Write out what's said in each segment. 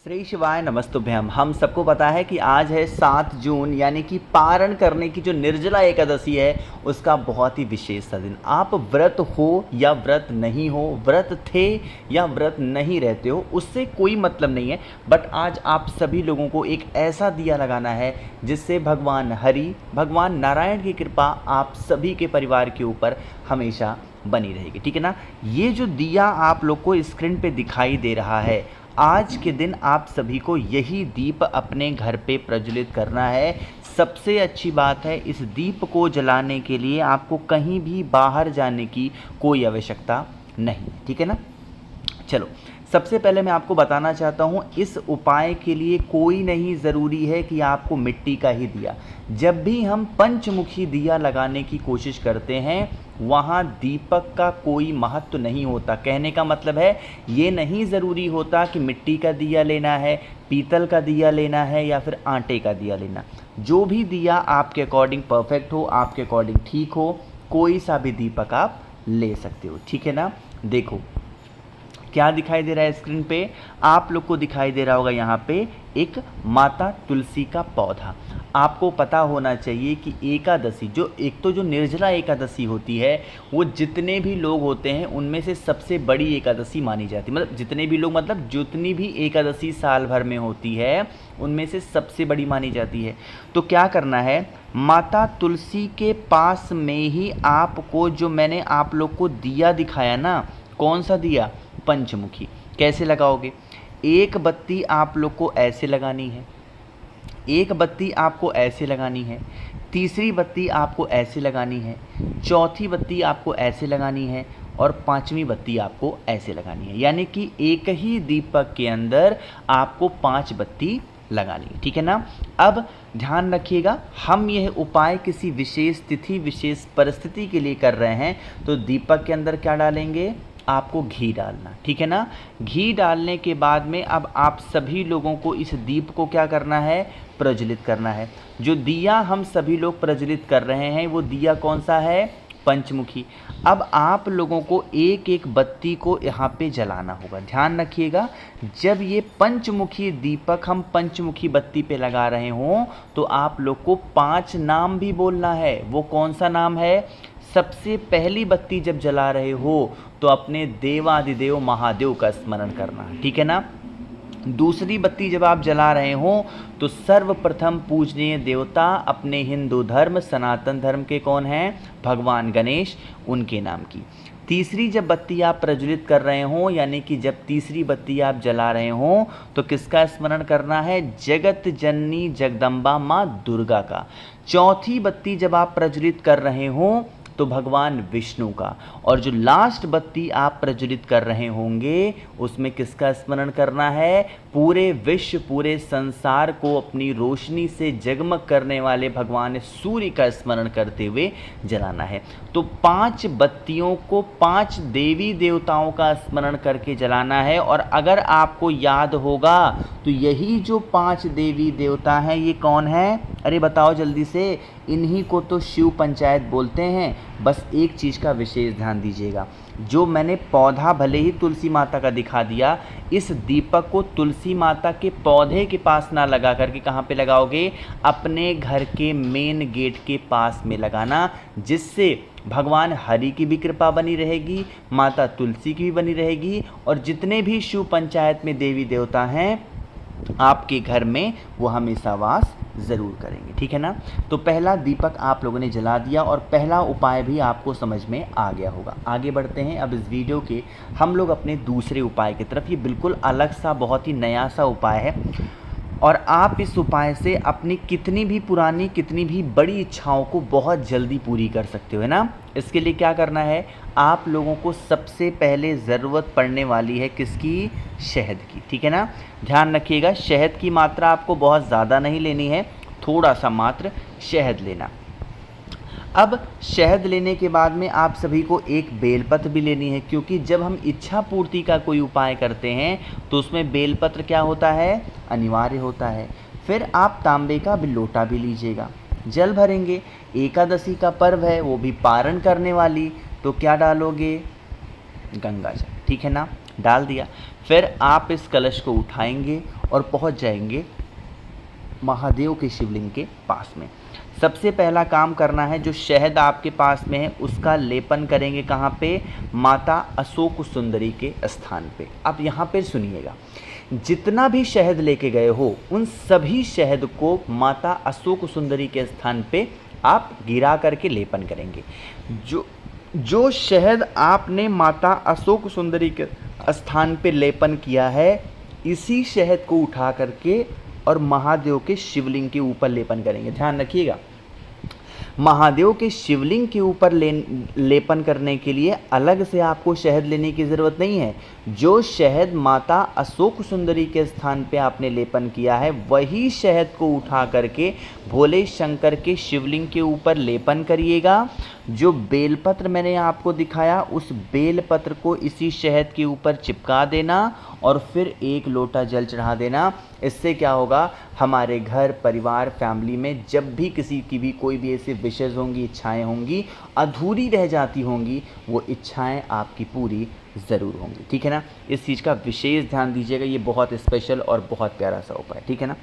श्री शिवाय नमस्तुभ्यम। हम सबको पता है कि आज है 7 जून, यानी कि पारण करने की जो निर्जला एकादशी है उसका बहुत ही विशेष सा दिन। आप व्रत हो या व्रत नहीं हो, व्रत थे या व्रत नहीं रहते हो, उससे कोई मतलब नहीं है। बट आज आप सभी लोगों को एक ऐसा दिया लगाना है जिससे भगवान हरि, भगवान नारायण की कृपा आप सभी के परिवार के ऊपर हमेशा बनी रहेगी। ठीक है ना। ये जो दिया आप लोग को स्क्रीन पे दिखाई दे रहा है, आज के दिन आप सभी को यही दीप अपने घर पे प्रज्वलित करना है। सबसे अच्छी बात है, इस दीप को जलाने के लिए आपको कहीं भी बाहर जाने की कोई आवश्यकता नहीं। ठीक है ना। चलो, सबसे पहले मैं आपको बताना चाहता हूँ, इस उपाय के लिए कोई नहीं ज़रूरी है कि आपको मिट्टी का ही दिया। जब भी हम पंचमुखी दिया लगाने की कोशिश करते हैं वहाँ दीपक का कोई महत्व नहीं होता। कहने का मतलब है, ये नहीं ज़रूरी होता कि मिट्टी का दिया लेना है, पीतल का दिया लेना है या फिर आटे का दिया लेना। जो भी दिया आपके अकॉर्डिंग परफेक्ट हो, आपके अकॉर्डिंग ठीक हो, कोई सा भी दीपक आप ले सकते हो। ठीक है ना। देखो क्या दिखाई दे रहा है स्क्रीन पे, आप लोग को दिखाई दे रहा होगा यहाँ पे एक माता तुलसी का पौधा। आपको पता होना चाहिए कि एकादशी जो निर्जला एकादशी होती है, वो जितने भी लोग होते हैं उनमें से सबसे बड़ी एकादशी मानी जाती है। मतलब जितने भी लोग, मतलब जितनी भी एकादशी साल भर में होती है उनमें से सबसे बड़ी मानी जाती है। तो क्या करना है, माता तुलसी के पास में ही आपको, जो मैंने आप लोग को दिया दिखाया ना, कौन सा दिया, पंचमुखी। कैसे लगाओगे, एक बत्ती आप लोग को ऐसे लगानी है, एक बत्ती आपको ऐसे लगानी है, तीसरी बत्ती आपको ऐसे लगानी है, चौथी बत्ती आपको ऐसे लगानी है और पांचवी बत्ती आपको ऐसे लगानी है। यानी कि एक ही दीपक के अंदर आपको 5 बत्ती लगानी है। ठीक है ना। अब ध्यान रखिएगा, हम यह उपाय किसी विशेष तिथि, विशेष परिस्थिति के लिए कर रहे हैं। तो दीपक के अंदर क्या डालेंगे, आपको घी डालना। ठीक है ना। घी डालने के बाद में अब आप सभी लोगों को इस दीप को क्या करना है, प्रज्वलित करना है। जो दिया हम सभी लोग प्रज्वलित कर रहे हैं वो दिया कौन सा है, पंचमुखी। अब आप लोगों को एक एक बत्ती को यहाँ पे जलाना होगा। ध्यान रखिएगा, जब ये पंचमुखी दीपक हम पंचमुखी बत्ती पे लगा रहे हों तो आप लोग को 5 नाम भी बोलना है। वो कौन सा नाम है, सबसे पहली बत्ती जब जला रहे हो तो अपने देवादिदेव महादेव का स्मरण करना है। ठीक है ना। दूसरी बत्ती जब आप जला रहे हो तो सर्वप्रथम पूजनीय देवता अपने हिंदू धर्म, सनातन धर्म के कौन हैं, भगवान गणेश, उनके नाम की। तीसरी जब बत्ती आप प्रज्वलित कर रहे हो, यानी कि जब तीसरी बत्ती आप जला रहे हो तो किसका स्मरण करना है, जगत जननी जगदम्बा माँ दुर्गा का। चौथी बत्ती जब आप प्रज्वलित कर रहे हो तो भगवान विष्णु का। और जो लास्ट बत्ती आप प्रज्वलित कर रहे होंगे उसमें किसका स्मरण करना है, पूरे विश्व, पूरे संसार को अपनी रोशनी से जगमग करने वाले भगवान सूर्य का स्मरण करते हुए जलाना है। तो 5 बत्तियों को 5 देवी देवताओं का स्मरण करके जलाना है। और अगर आपको याद होगा तो यही जो 5 देवी देवता हैं ये कौन है, अरे बताओ जल्दी से, इन्हीं को तो शिव पंचायत बोलते हैं। बस एक चीज़ का विशेष ध्यान दीजिएगा, जो मैंने पौधा भले ही तुलसी माता का दिखा दिया, इस दीपक को तुलसी माता के पौधे के पास ना लगा करके कहाँ पे लगाओगे, अपने घर के मेन गेट के पास में लगाना, जिससे भगवान हरि की भी कृपा बनी रहेगी, माता तुलसी की भी बनी रहेगी, और जितने भी शिव पंचायत में देवी देवता हैं आपके घर में वो हमेशा वास ज़रूर करेंगे। ठीक है ना। तो पहला दीपक आप लोगों ने जला दिया और पहला उपाय भी आपको समझ में आ गया होगा। आगे बढ़ते हैं अब इस वीडियो के हम लोग अपने दूसरे उपाय की तरफ। ये बिल्कुल अलग सा, बहुत ही नया सा उपाय है और आप इस उपाय से अपनी कितनी भी पुरानी, कितनी भी बड़ी इच्छाओं को बहुत जल्दी पूरी कर सकते हो, है ना। इसके लिए क्या करना है, आप लोगों को सबसे पहले ज़रूरत पड़ने वाली है किसकी, शहद की। ठीक है ना। ध्यान रखिएगा, शहद की मात्रा आपको बहुत ज़्यादा नहीं लेनी है, थोड़ा सा मात्र शहद लेना। अब शहद लेने के बाद में आप सभी को एक बेलपत्र भी लेनी है, क्योंकि जब हम इच्छा पूर्ति का कोई उपाय करते हैं तो उसमें बेलपत्र क्या होता है, अनिवार्य होता है। फिर आप तांबे का लोटा भी लीजिएगा, जल भरेंगे। एकादशी का पर्व है, वो भी पारण करने वाली, तो क्या डालोगे, गंगा जल। ठीक है ना, डाल दिया। फिर आप इस कलश को उठाएंगे और पहुंच जाएंगे महादेव के शिवलिंग के पास में। सबसे पहला काम करना है, जो शहद आपके पास में है उसका लेपन करेंगे कहाँ पे, माता अशोक सुंदरी के स्थान पे। अब यहाँ पे सुनिएगा, जितना भी शहद लेके गए हो उन सभी शहद को माता अशोक सुंदरी के स्थान पे आप गिरा करके लेपन करेंगे। जो शहद आपने माता अशोक सुंदरी के स्थान पे लेपन किया है, इसी शहद को उठा करके और महादेव के शिवलिंग के ऊपर लेपन करेंगे। ध्यान रखिएगा, महादेव के शिवलिंग के ऊपर लेपन करने के लिए अलग से आपको शहद लेने की ज़रूरत नहीं है। जो शहद माता अशोक सुंदरी के स्थान पे आपने लेपन किया है, वही शहद को उठा करके भोले शंकर के शिवलिंग के ऊपर लेपन करिएगा। जो बेलपत्र मैंने आपको दिखाया, उस बेलपत्र को इसी शहद के ऊपर चिपका देना और फिर 1 लोटा जल चढ़ा देना। इससे क्या होगा, हमारे घर परिवार फैमिली में जब भी किसी की भी कोई भी ऐसी विशेष होंगी, इच्छाएं होंगी, अधूरी रह जाती होंगी, वो इच्छाएं आपकी पूरी ज़रूर होंगी। ठीक है ना, इस चीज़ का विशेष ध्यान दीजिएगा, ये बहुत स्पेशल और बहुत प्यारा सा उपाय। ठीक है ना,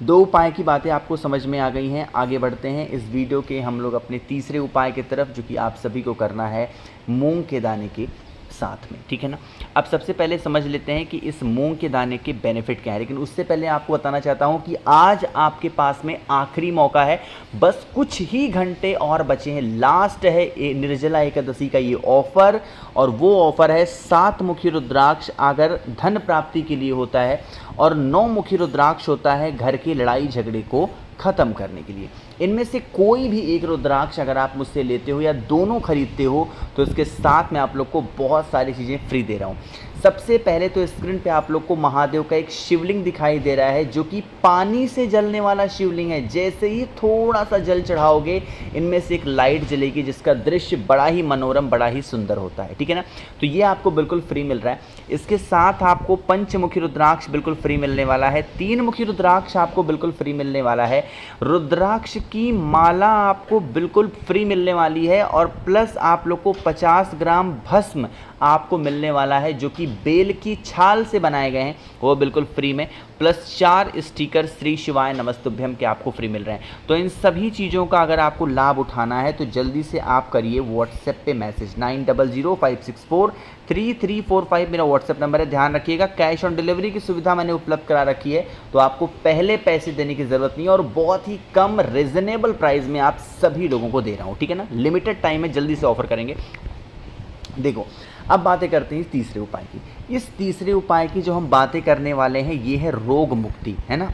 2 उपाय की बातें आपको समझ में आ गई हैं। आगे बढ़ते हैं इस वीडियो के हम लोग अपने तीसरे उपाय की तरफ, जो कि आप सभी को करना है मूंग के दाने के साथ में। ठीक है ना, अब सबसे पहले समझ लेते हैं कि इस मूंग के दाने के बेनिफिट क्या है। लेकिन उससे पहले आपको बताना चाहता हूं कि आज आपके पास में आखिरी मौका है, बस कुछ ही घंटे और बचे हैं। लास्ट है निर्जला एकादशी का ये ऑफर, और वो ऑफर है 7 मुखी रुद्राक्ष अगर धन प्राप्ति के लिए होता है, और 9 मुखी रुद्राक्ष होता है घर की लड़ाई झगड़े को ख़त्म करने के लिए। इनमें से कोई भी एक रुद्राक्ष अगर आप मुझसे लेते हो या दोनों खरीदते हो, तो इसके साथ में आप लोग को बहुत सारी चीज़ें फ्री दे रहा हूँ। सबसे पहले तो स्क्रीन पे आप लोग को महादेव का एक शिवलिंग दिखाई दे रहा है, जो कि पानी से जलने वाला शिवलिंग है। जैसे ही थोड़ा सा जल चढ़ाओगे, इनमें से एक लाइट जलेगी, जिसका दृश्य बड़ा ही मनोरम, बड़ा ही सुंदर होता है। ठीक है ना, तो ये आपको बिल्कुल फ्री मिल रहा है। इसके साथ आपको पंचमुखी रुद्राक्ष बिल्कुल फ्री मिलने वाला है, 3 मुखी रुद्राक्ष आपको बिल्कुल फ्री मिलने वाला है, रुद्राक्ष की माला आपको बिल्कुल फ्री मिलने वाली है, और प्लस आप लोग को 50 ग्राम भस्म आपको मिलने वाला है, जो कि बेल की छाल से बनाए गए हैं, वो बिल्कुल फ्री में, प्लस 4 स्टिकर श्री शिवाय नमस्तुभ्यम के आपको फ्री मिल रहे हैं। तो इन सभी चीज़ों का अगर आपको लाभ उठाना है तो जल्दी से आप करिए व्हाट्सएप पे मैसेज 9005643345 मेरा व्हाट्सएप नंबर है। ध्यान रखिएगा, कैश ऑन डिलीवरी की सुविधा मैंने उपलब्ध करा रखी है, तो आपको पहले पैसे देने की ज़रूरत नहीं है, और बहुत ही कम रिजनेबल प्राइस में आप सभी लोगों को दे रहा हूँ। ठीक है ना, लिमिटेड टाइम में जल्दी से ऑफर करेंगे। देखो, अब बातें करते हैं इस तीसरे उपाय की। इस तीसरे उपाय की जो हम बातें करने वाले हैं, ये है रोग मुक्ति, है ना।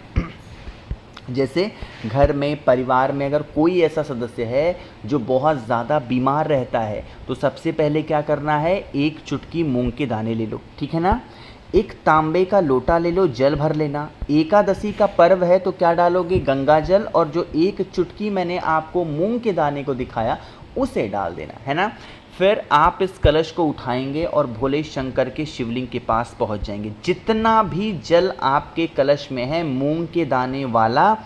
जैसे घर में, परिवार में अगर कोई ऐसा सदस्य है जो बहुत ज़्यादा बीमार रहता है, तो सबसे पहले क्या करना है, 1 चुटकी मूंग के दाने ले लो। ठीक है ना, 1 तांबे का लोटा ले लो, जल भर लेना। एकादशी का पर्व है तो क्या डालोगे, गंगा जल, और जो 1 चुटकी मैंने आपको मूंग के दाने को दिखाया उसे डाल देना, है ना। फिर आप इस कलश को उठाएंगे और भोले शंकर के शिवलिंग के पास पहुंच जाएंगे। जितना भी जल आपके कलश में है मूंग के दाने वाला,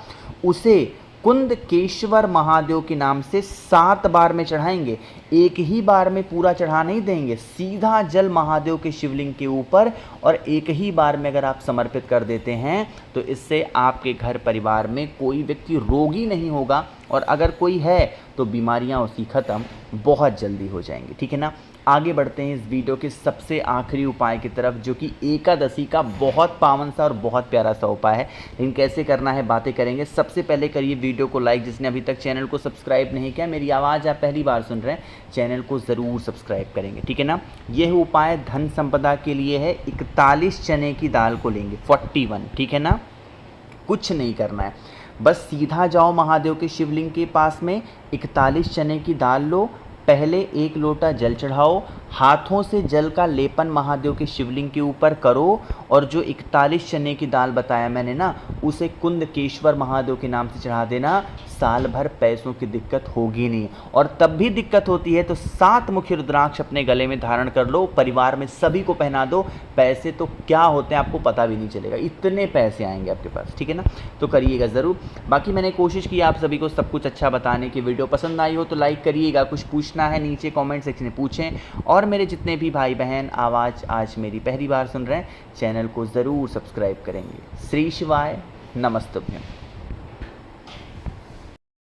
उसे कुंदकेश्वर महादेव के नाम से 7 बार में चढ़ाएंगे। एक ही बार में पूरा चढ़ा नहीं देंगे, सीधा जल महादेव के शिवलिंग के ऊपर, और एक ही बार में अगर आप समर्पित कर देते हैं तो इससे आपके घर परिवार में कोई व्यक्ति रोगी नहीं होगा, और अगर कोई है तो बीमारियां उसकी ख़त्म बहुत जल्दी हो जाएंगी। ठीक है ना, आगे बढ़ते हैं इस वीडियो के सबसे आखिरी उपाय की तरफ, जो कि एकादशी का बहुत पावन सा और बहुत प्यारा सा उपाय है। लेकिन कैसे करना है बातें करेंगे। सबसे पहले करिए वीडियो को लाइक, जिसने अभी तक चैनल को सब्सक्राइब नहीं किया, मेरी आवाज़ आप पहली बार सुन रहे हैं, चैनल को ज़रूर सब्सक्राइब करेंगे। ठीक है ना, यह उपाय धन संपदा के लिए है। 41 चने की दाल को लेंगे, 41। ठीक है ना, कुछ नहीं करना है, बस सीधा जाओ महादेव के शिवलिंग के पास में, 41 चने की दाल लो, पहले 1 लोटा जल चढ़ाओ, हाथों से जल का लेपन महादेव के शिवलिंग के ऊपर करो, और जो 41 चने की दाल बताया मैंने ना, उसे कुंदकेश्वर महादेव के नाम से चढ़ा देना। साल भर पैसों की दिक्कत होगी नहीं, और तब भी दिक्कत होती है तो 7 मुखी रुद्राक्ष अपने गले में धारण कर लो, परिवार में सभी को पहना दो। पैसे तो क्या होते हैं आपको पता भी नहीं चलेगा, इतने पैसे आएंगे आपके पास, ठीक है ना। तो करिएगा ज़रूर। बाकी मैंने कोशिश की आप सभी को सब कुछ अच्छा बताने की। वीडियो पसंद आई हो तो लाइक करिएगा, कुछ पूछना है नीचे कमेंट सेक्शन में पूछें, और मेरे जितने भी भाई बहन आवाज़ आज मेरी पहली बार सुन रहे हैं, चैनल को ज़रूर सब्सक्राइब करेंगे। श्री शिवाय, नमस्तुभ्यम।